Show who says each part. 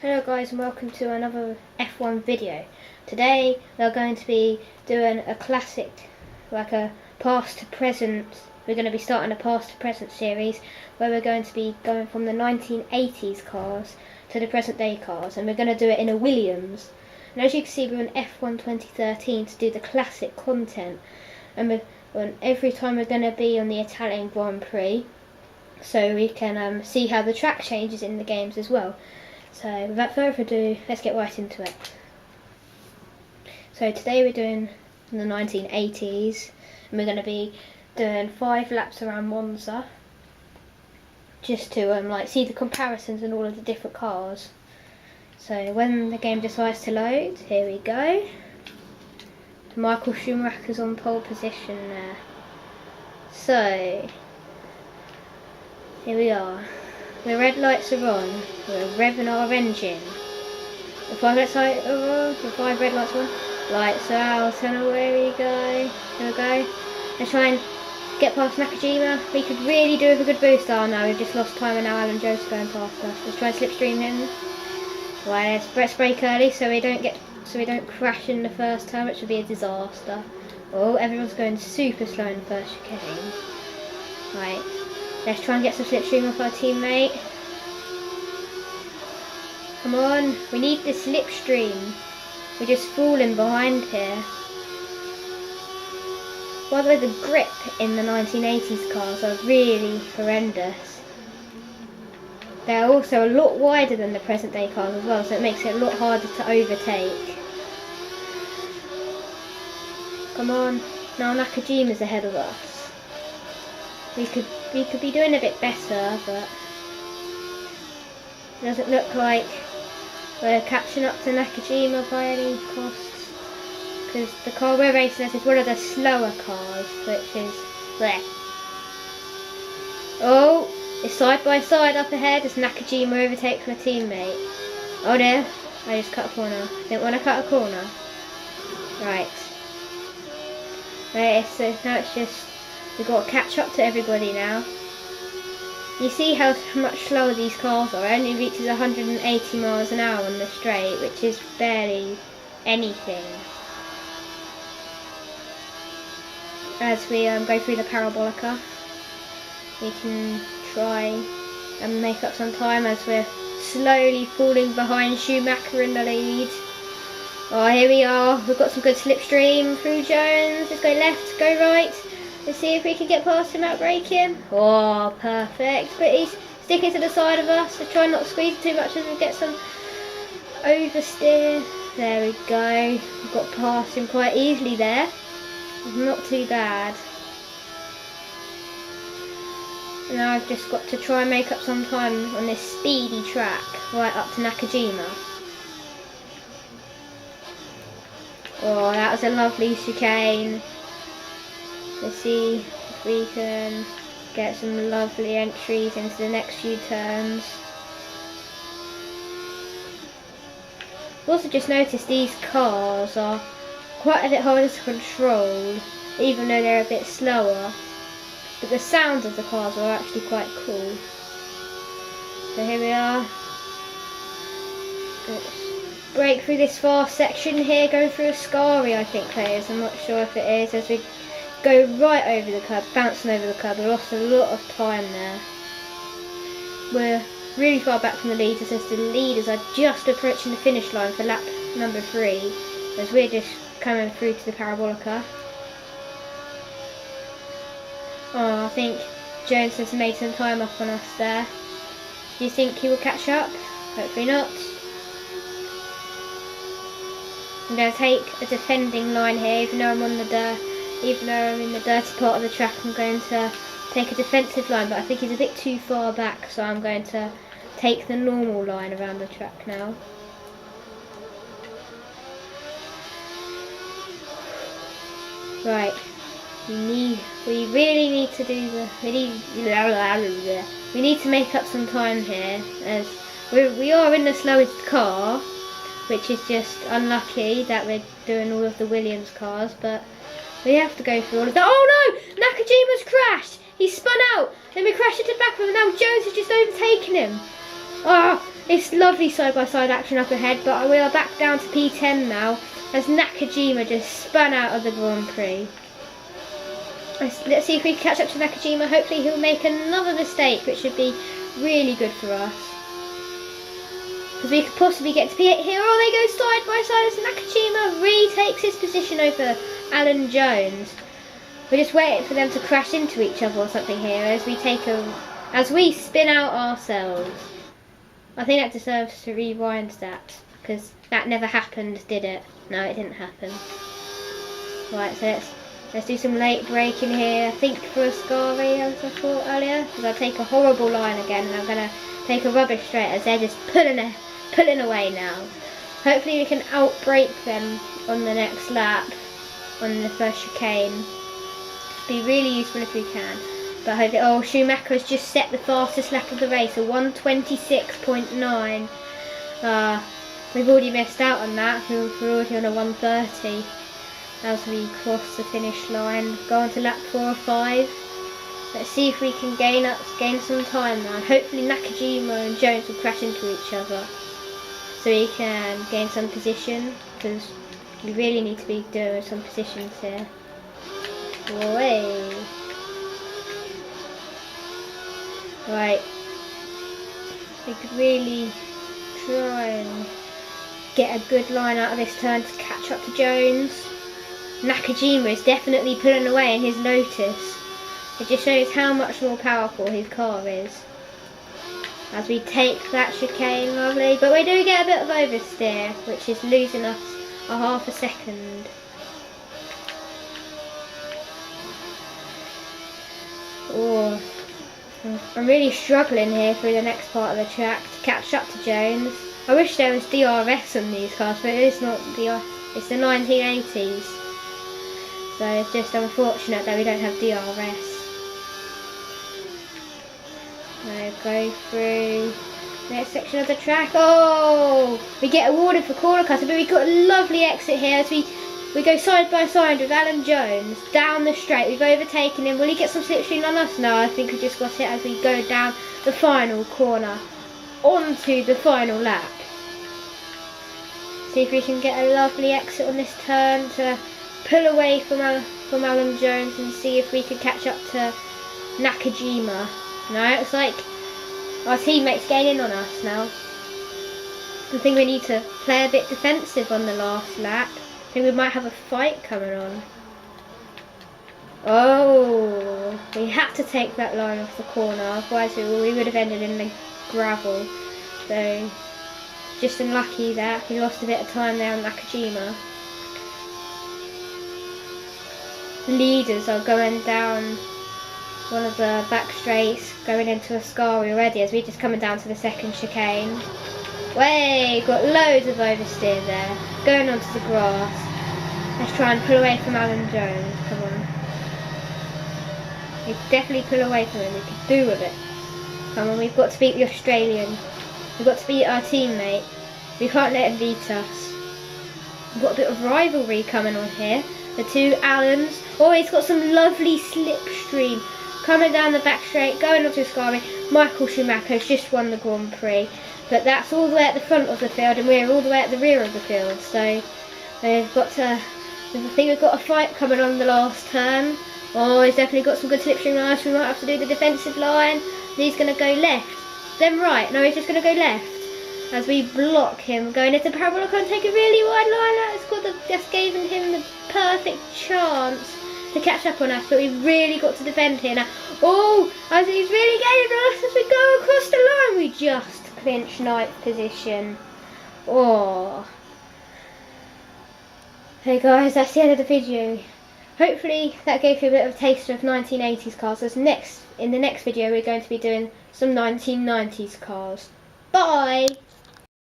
Speaker 1: Hello guys and welcome to another F1 video. Today we're going to be doing a classic, like a past to present. We're going to be starting a past to present series where we're going to be going from the 1980s cars to the present day cars, and we're going to do it in a Williams. And as you can see, we're on F1 2013 to do the classic content, and every time we're going to be on the Italian Grand Prix, so we can see how the track changes in the games as well. So without further ado, let's get right into it. So today we're doing the 1980s, and we're going to be doing 5 laps around Monza, just to see the comparisons and all of the different cars. So when the game decides to load, here we go. Michael Schumacher's on pole position there. So here we are. The red lights are on. We're revving our engine. The 5 lights are on. The 5 red lights are on. Lights are out, and away we go. Here we go. Let's try and get past Nakajima. We could really do with a good boost. Oh no, we've just lost time, and now Alan Joe's going past us. Let's try and slipstream him. Right, let's brake early so we don't crash in the first turn, which would be a disaster. Oh, everyone's going super slow in the first chicane. Right. Let's try and get some slipstream off our teammate. Come on, we need the slipstream. We're just falling behind here. By the way, the grip in the 1980s cars are really horrendous. They're also a lot wider than the present day cars as well, so it makes it a lot harder to overtake. Come on, now Nakajima's ahead of us. We could be doing a bit better, but it doesn't look like we're catching up to Nakajima by any costs, because the car we're racing as is one of the slower cars, which is there. Oh, it's side by side up ahead as Nakajima overtakes my teammate. Oh dear, I just cut a corner. Didn't want to cut a corner. Right. Right, so now it's just we've got to catch up to everybody now. You see how much slower these cars are. It only reaches 180 miles an hour on the straight, which is barely anything. As we go through the parabolica, we can try and make up some time as we're slowly falling behind Schumacher in the lead. Oh, here we are. We've got some good slipstream through Jones. Let's go left, go right. Let's see if we can get past him, outbrake him. Oh, perfect. But he's sticking to the side of us, so try not to squeeze too much as we get some oversteer. There we go. We've got past him quite easily there. Not too bad. Now I've just got to try and make up some time on this speedy track right up to Nakajima. Oh, that was a lovely chicane. Let's see if we can get some lovely entries into the next few turns. I've also just noticed these cars are quite a bit harder to control, even though they're a bit slower. But the sounds of the cars are actually quite cool. So here we are. Let's break through this fast section here, going through a Scari, I think it is. I'm not sure if it is, as we go right over the curb, bouncing over the curb. We lost a lot of time there. We're really far back from the leaders, as the leaders are just approaching the finish line for lap number 3, as we're just coming through to the parabolica. Oh, I think Jones has made some time up on us there. Do you think he will catch up? Hopefully not. I'm going to take a defending line here, even though I'm in the dirty part of the track. I'm going to take a defensive line, but I think he's a bit too far back, so I'm going to take the normal line around the track now. Right, we really need to do we need to make up some time here, as we are in the slowest car, which is just unlucky that we're doing all of the Williams cars, but we have to go through all of that. Oh no! Nakajima's crashed! He spun out! Then we crashed into the back of him, and now Jones has just overtaken him. Oh, It's lovely side-by-side action up ahead, but we are back down to P10 now, as Nakajima just spun out of the Grand Prix. Let's see if we can catch up to Nakajima. Hopefully he'll make another mistake, which would be really good for us. Because we could possibly get to P8 here. Oh, they go side by side as Nakajima retakes his position over Alan Jones. We're just waiting for them to crash into each other or something here as we spin out ourselves. I think that deserves to rewind that, because that never happened, did it? No, it didn't happen. Right, so let's do some late braking here. I think for Ascari, as I thought earlier, because I'll take a horrible line again, and I'm going to take a rubbish straight as they're just pulling away now. Hopefully we can outbrake them on the next lap, on the first chicane. Be really useful if we can. But hopefully, oh, Schumacher has just set the fastest lap of the race, a 1:26.9. We've already missed out on that. We're already on a 1:30 as we cross the finish line. Go on to lap 4 or 5. Let's see if we can gain some time now. Hopefully Nakajima and Jones will crash into each other, so we can gain some position, because we really need to be doing some positions here. Away. Right. We could really try and get a good line out of this turn to catch up to Jones. Nakajima is definitely pulling away in his Lotus. It just shows how much more powerful his car is. As we take that chicane, lovely. But we do get a bit of oversteer, which is losing us a half a second. Oh, I'm really struggling here through the next part of the track to catch up to Jones. I wish there was DRS on these cars, but it is not DRS. It's the 1980s. So it's just unfortunate that we don't have DRS. Now go through next section of the track. Oh, we get awarded for corner cutter, but we've got a lovely exit here as we go side by side with Alan Jones down the straight. We've overtaken him. Will he get some slipstream on us? No, I think we just got it as we go down the final corner onto the final lap. See if we can get a lovely exit on this turn to pull away from Alan Jones and see if we can catch up to Nakajima. No, it's like our teammates gaining on us now. I think we need to play a bit defensive on the last lap. I think we might have a fight coming on. Oh, we had to take that line off the corner, otherwise we would have ended in the gravel. So, just unlucky that we lost a bit of time there on Nakajima. Leaders are going down one of the back straights, going into Ascari already as we're just coming down to the second chicane. Way, got loads of oversteer there, going onto the grass. Let's try and pull away from Alan Jones, come on. We could definitely pull away from him, we could do with it. Come on, we've got to beat the Australian. We've got to beat our teammate. We can't let him beat us. We've got a bit of rivalry coming on here. The two Allens. Oh, he's got some lovely slipstream. Coming down the back straight, going onto Ascari. Michael Schumacher has just won the Grand Prix. But that's all the way at the front of the field and we're all the way at the rear of the field. So we've got to, I think we've got a fight coming on the last turn. Oh, he's definitely got some good slipstream on us. We might have to do the defensive line. He's going to go left. Then right. No, he's just going to go left. As we block him going into parabolic and take a really wide line. That's gave him the perfect chance to catch up on us, but we've really got to defend here now. Oh, as he's really getting on us as we go across the line. We just clinch 9th position. Oh. Hey guys, that's the end of the video. Hopefully that gave you a bit of a taste of 1980s cars. As in the next video we're going to be doing some 1990s cars. Bye!